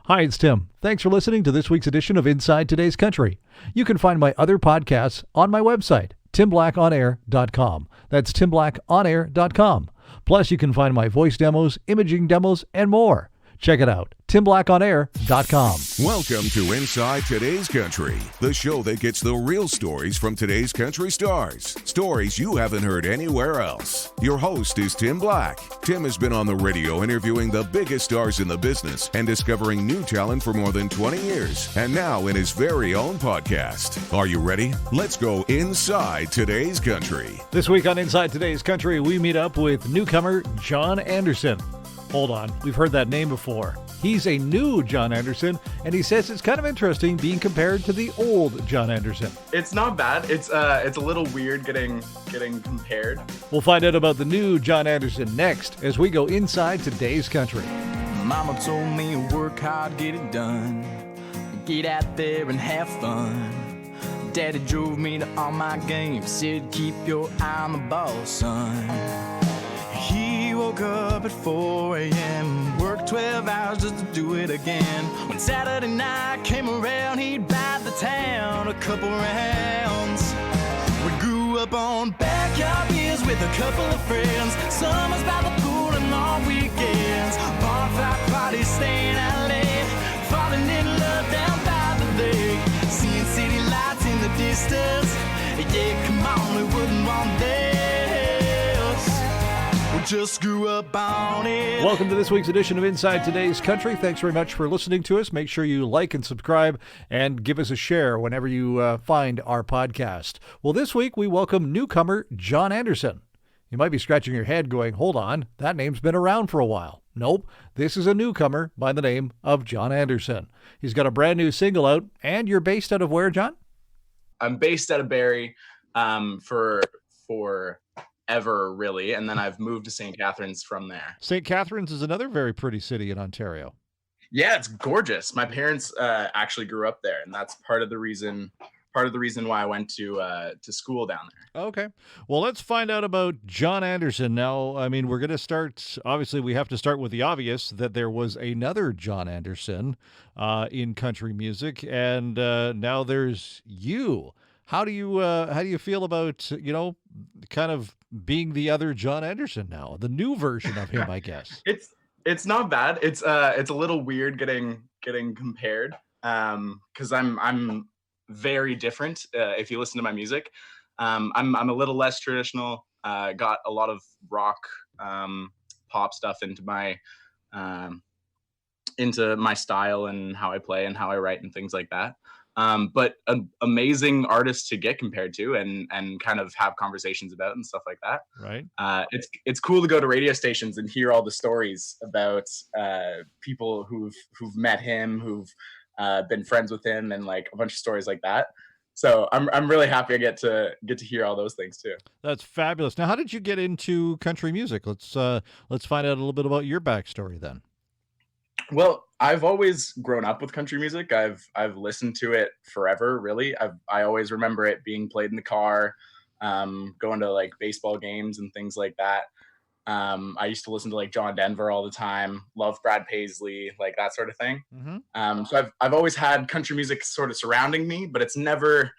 Hi, it's Tim. Thanks for listening to this week's edition of Inside Today's Country. You can find my other podcasts on my website, timblackonair.com. That's timblackonair.com. Plus, you can find my voice demos, imaging demos, and more. Check it out, timblackonair.com. Welcome to Inside Today's Country, the show that gets the real stories from today's country stars. Stories you haven't heard anywhere else. Your host is Tim Black. Tim has been on the radio interviewing the biggest stars in the business and discovering new talent for more than 20 years. And now in his very own podcast. Are you ready? Let's go inside today's country. This week on Inside Today's Country, we meet up with newcomer John Anderson. Hold on, we've heard that name before. He's a new John Anderson, and he says it's kind of interesting being compared to the old John Anderson. It's not bad. It's a little weird getting compared. We'll find out about the new John Anderson next as we go inside today's country. Mama told me work hard, get it done. Get out there and have fun. Daddy drove me to all my games, said keep your eye on the ball, son. He woke up at 4 a.m., worked 12 hours just to do it again. When Saturday night came around, he'd buy the town a couple rounds. We grew up on backyard beers with a couple of friends. Summers by the pool and long weekends. Bonfire parties staying out late. Falling in love down by the lake. Seeing city lights in the distance. Yeah, come on, we wouldn't want this. Just grew up on it. Welcome to this week's edition of Inside Today's Country. Thanks very much for listening to us. Make sure you like and subscribe and give us a share whenever you find our podcast. Well, this week we welcome newcomer John Anderson. You might be scratching your head going, hold on, that name's been around for a while. Nope, this is a newcomer by the name of John Anderson. He's got a brand new single out, and you're based out of where, John? I'm based out of Barrie for ever, really, and then I've moved to St. Catharines from there. St. Catharines is another very pretty city in Ontario. Yeah, it's gorgeous. My parents actually grew up there, and that's part of the reason why I went to school down there. Okay. Well, let's find out about John Anderson. Now, I mean, we're going to start, obviously, we have to start with the obvious, that there was another John Anderson in country music, and now there's you. How do you feel about, kind of being the other John Anderson now, the new version of him, I guess? It's not bad. It's a little weird getting compared because I'm very different. If you listen to my music, I'm a little less traditional. Got a lot of rock, pop stuff into my style and how I play and how I write and things like that. But an amazing artist to get compared to and kind of have conversations about and stuff like that. Right. It's cool to go to radio stations and hear all the stories about people who've met him, who've been friends with him, and like a bunch of stories like that. So I'm really happy I get to hear all those things too. That's fabulous. Now, how did you get into country music? Let's find out a little bit about your backstory then. Well, I've always grown up with country music. I've listened to it forever, really. I always remember it being played in the car, going to like baseball games and things like that. I used to listen to like John Denver all the time, love Brad Paisley, like that sort of thing. Mm-hmm. So I've always had country music sort of surrounding me, but it's never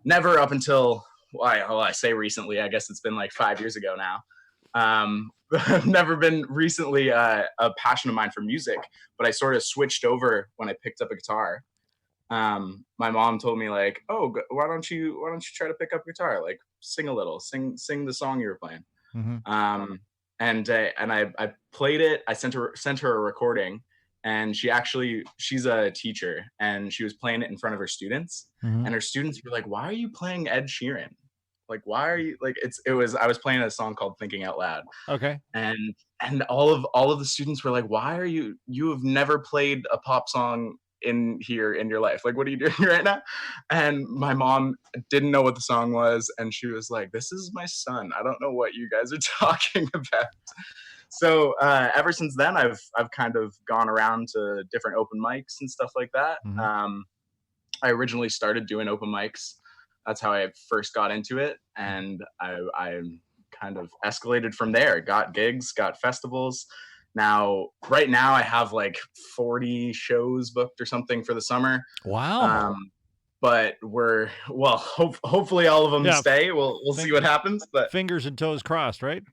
up until, I say recently, I guess it's been like 5 years ago now. I've never been recently a passion of mine for music, but I sort of switched over when I picked up a guitar. My mom told me like, "Oh, why don't you try to pick up a guitar? Like, sing a little, sing the song you were playing." Mm-hmm. And I played it. I sent her a recording, and she's a teacher, and she was playing it in front of her students, mm-hmm. and her students were like, "Why are you playing Ed Sheeran? Like, why are you like?" I was playing a song called "Thinking Out Loud." Okay. And all of the students were like, "Why are you have never played a pop song in your life? Like, what are you doing right now?" And my mom didn't know what the song was, and she was like, "This is my son. I don't know what you guys are talking about." So ever since then, I've kind of gone around to different open mics and stuff like that. Mm-hmm. I originally started doing open mics. That's how I first got into it, and I kind of escalated from there. Got gigs, got festivals, Now, right now I have like 40 shows booked or something for the summer. Wow. But hopefully all of them Yeah, stay. We'll see what happens. But fingers and toes crossed, right?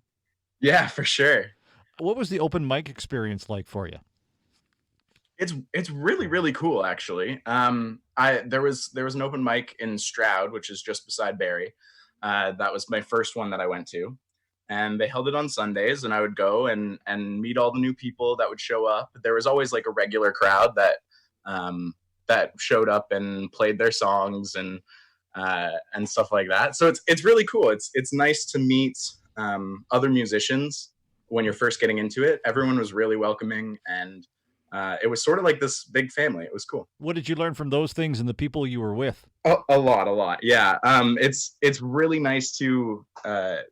yeah, for sure. What was the open mic experience like for you? It's really, really cool, actually. There was an open mic in Stroud, which is just beside Barrie. That was my first one that I went to, and they held it on Sundays, and I would go and meet all the new people that would show up. There was always like a regular crowd that showed up and played their songs and stuff like that. So it's really cool. It's nice to meet other musicians when you're first getting into it. Everyone was really welcoming, and it was sort of like this big family. It was cool. What did you learn from those things and the people you were with? A lot. Yeah. It's really nice to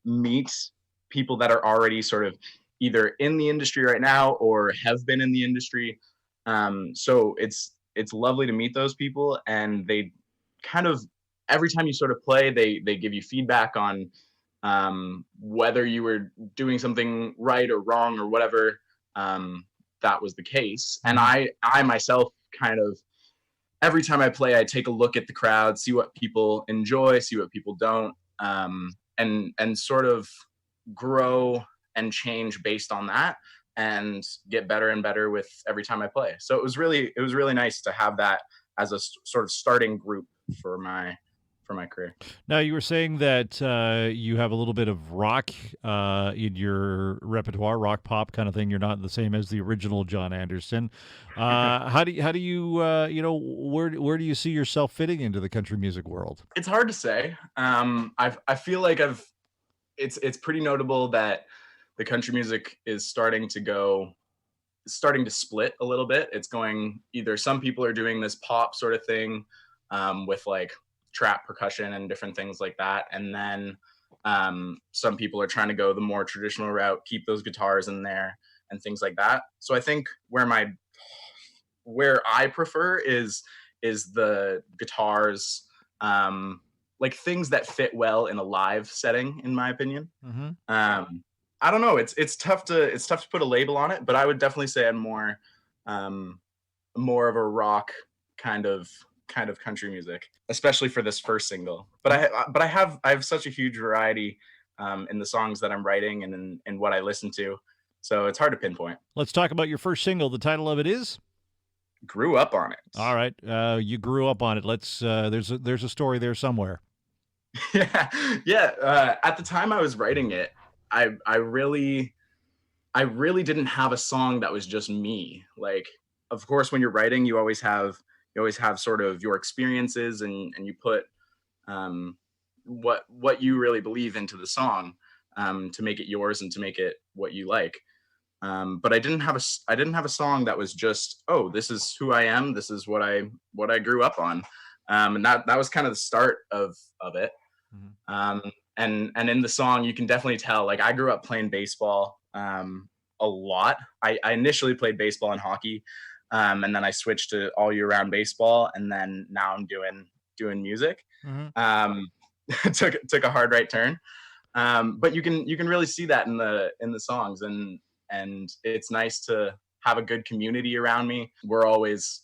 meet people that are already sort of either in the industry right now or have been in the industry. So it's lovely to meet those people, and they kind of, every time you sort of play, they give you feedback on whether you were doing something right or wrong or whatever. That was the case. And I myself kind of, every time I play, I take a look at the crowd, see what people enjoy, see what people don't, and sort of grow and change based on that, and get better and better with every time I play. So it was really nice to have that as a sort of starting group for my career. Now, you were saying that you have a little bit of rock in your repertoire, rock pop kind of thing. You're not the same as the original John Anderson. How do you where do you see yourself fitting into the country music world? It's hard to say. I feel like it's pretty notable that the country music is starting to split a little bit. It's going, either some people are doing this pop sort of thing with like trap percussion and different things like that, and then some people are trying to go the more traditional route, keep those guitars in there and things like that. So I think where I prefer is the guitars, like things that fit well in a live setting, in my opinion. Mm-hmm. I don't know. It's tough to put a label on it, but I would definitely say I'm more of a rock kind of country music, especially for this first single. But I have such a huge variety in the songs that I'm writing and in what I listen to, so it's hard to pinpoint. Let's talk about your first single. The title of it is Grew Up on It. All right, you grew up on it. Let's there's a story there somewhere. Yeah. At the time I was writing it, I really didn't have a song that was just me. Like, of course, when you're writing, you always have sort of your experiences, and you put what you really believe into the song to make it yours and to make it what you like. But I didn't have a song that was just, oh, this is who I am, this is what I grew up on, and that was kind of the start of it. Mm-hmm. And in the song, you can definitely tell, like, I grew up playing baseball a lot. I initially played baseball and hockey, and then I switched to all year round baseball, and then now I'm doing music. Mm-hmm. Took a hard right turn, but you can really see that in the songs, and it's nice to have a good community around me. We're always,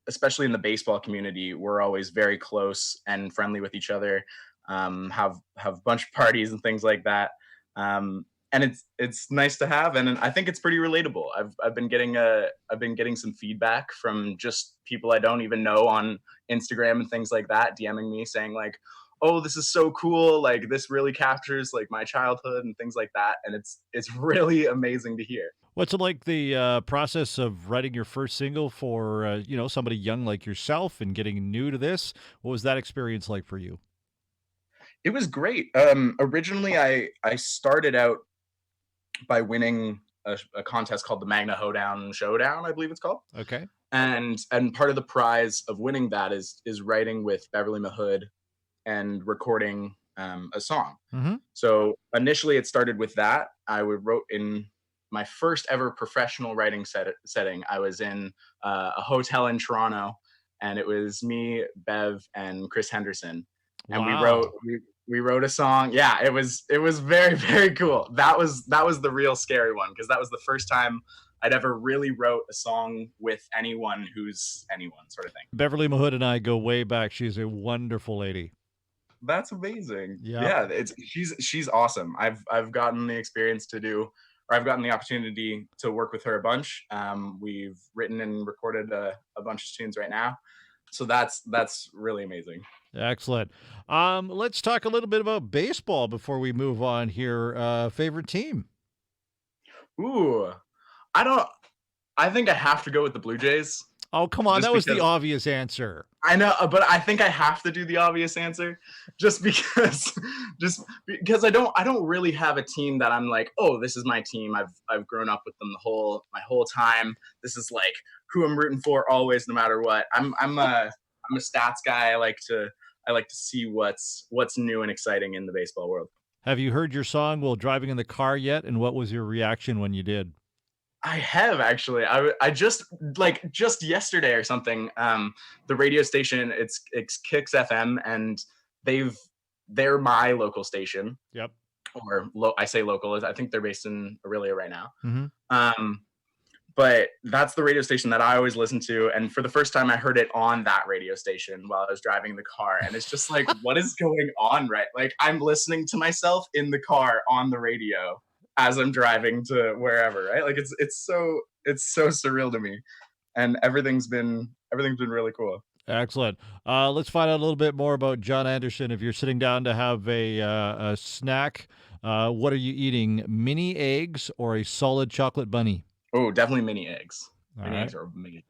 especially in the baseball community, we're always very close and friendly with each other. Have a bunch of parties and things like that. And it's nice to have, and I think it's pretty relatable. I've been getting some feedback from just people I don't even know on Instagram and things like that, DMing me saying like, oh, this is so cool, like this really captures like my childhood and things like that, and it's really amazing to hear. What's it like, the process of writing your first single for somebody young like yourself and getting new to this? What was that experience like for you? It was great. Originally, I started out by winning a contest called the Magna Hoedown Showdown, I believe it's called. Okay. And part of the prize of winning that is writing with Beverly Mahood and recording a song. Mm-hmm. So initially, it started with that. I wrote in my first ever professional writing setting. I was in a hotel in Toronto, and it was me, Bev, and Chris Henderson. And wow. We wrote a song. Yeah, it was very, very cool. That was the real scary one, because that was the first time I'd ever really wrote a song with anyone who's anyone, sort of thing. Beverly Mahood and I go way back. She's a wonderful lady. That's amazing. Yeah. Yeah, she's awesome. I've gotten the experience to do, or I've gotten the opportunity to work with her a bunch. We've written and recorded a bunch of tunes right now. So that's really amazing. Excellent. Let's talk a little bit about baseball before we move on here. Favorite team? Ooh, I think I have to go with the Blue Jays. Oh, come on. Just That was the because- obvious answer. I know, but I think I have to do the obvious answer, just because I don't really have a team that I'm like, oh, this is my team. I've grown up with them my whole time. This is like who I'm rooting for always, no matter what. I'm a stats guy. I like to see what's new and exciting in the baseball world. Have you heard your song while driving in the car yet? And what was your reaction when you did? I have, actually. I just yesterday or something, the radio station, it's Kicxfm, and they're my local station. Yep. Or I say local, I think they're based in Aurelia right now. Mm-hmm. But that's the radio station that I always listen to. And for the first time, I heard it on that radio station while I was driving the car. And it's just like, what is going on, right? Like, I'm listening to myself in the car on the radio as I'm driving to wherever, right? Like, it's so surreal to me. And everything's been really cool. Excellent. Let's find out a little bit more about John Anderson. If you're sitting down to have a snack, what are you eating? Mini eggs or a solid chocolate bunny? Oh, definitely mini eggs. All Mini right. eggs are amazing.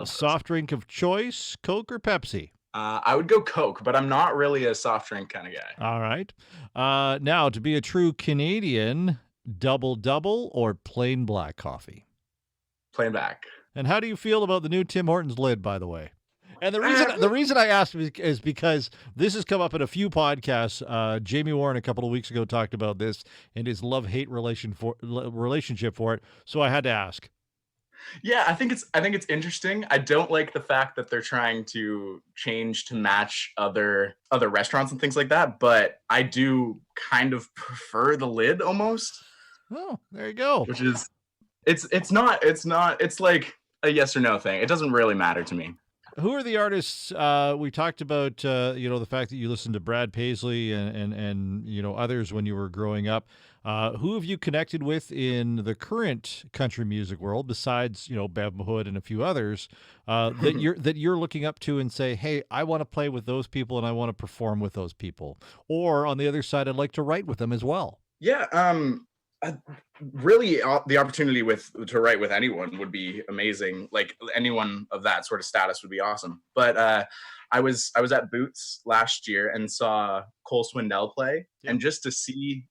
Soft drink of choice, Coke or Pepsi? I would go Coke, but I'm not really a soft drink kind of guy. All right. Now, to be a true Canadian, double or plain black coffee? Plain black. And how do you feel about the new Tim Hortons lid, by the way? And the reason I asked is because this has come up in a few podcasts. Jamie Warren a couple of weeks ago talked about this and his love-hate relationship for it. So I had to ask. Yeah, I think it's interesting. I don't like the fact that they're trying to change to match other restaurants and things like that, but I do kind of prefer the lid almost. Oh, there you go. Which is it's like a yes or no thing. It doesn't really matter to me. Who are the artists? We talked about the fact that you listened to Brad Paisley and others when you were growing up. Who have you connected with in the current country music world besides Bev Mahood and a few others that you're looking up to and say, hey, I want to play with those people and I want to perform with those people, or on the other side, I'd like to write with them as well. Yeah. Really, the opportunity to write with anyone would be amazing. Like, anyone of that sort of status would be awesome. But I was at Boots last year and saw Cole Swindell play, and just to see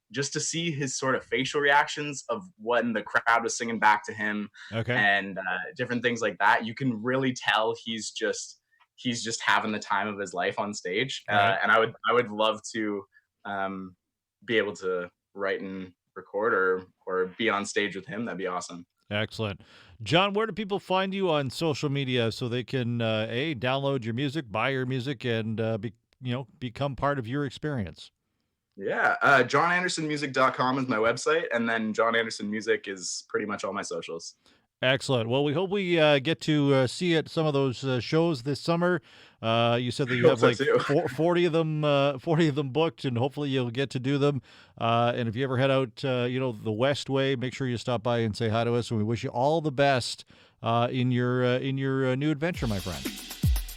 his sort of facial reactions of when the crowd was singing back to him, and different things like that, you can really tell he's just having the time of his life on stage. Right. And I would love to be able to write and record or be on stage with him. That'd be awesome. Excellent. John, where do people find you on social media so they can download your music, buy your music, and become part of your experience? Yeah, JohnAndersonMusic.com is my website, and then John Anderson Music is pretty much all my socials. Excellent. Well, we hope we get to see you at some of those shows this summer. You said that you have like 40 of them booked, and hopefully you'll get to do them. And if you ever head out, the West Way, make sure you stop by and say hi to us. And we wish you all the best in your new adventure, my friend.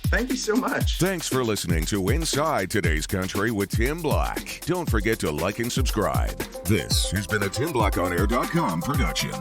Thank you so much. Thanks for listening to Inside Today's Country with Tim Black. Don't forget to like and subscribe. This has been a TimBlackOnAir.com production.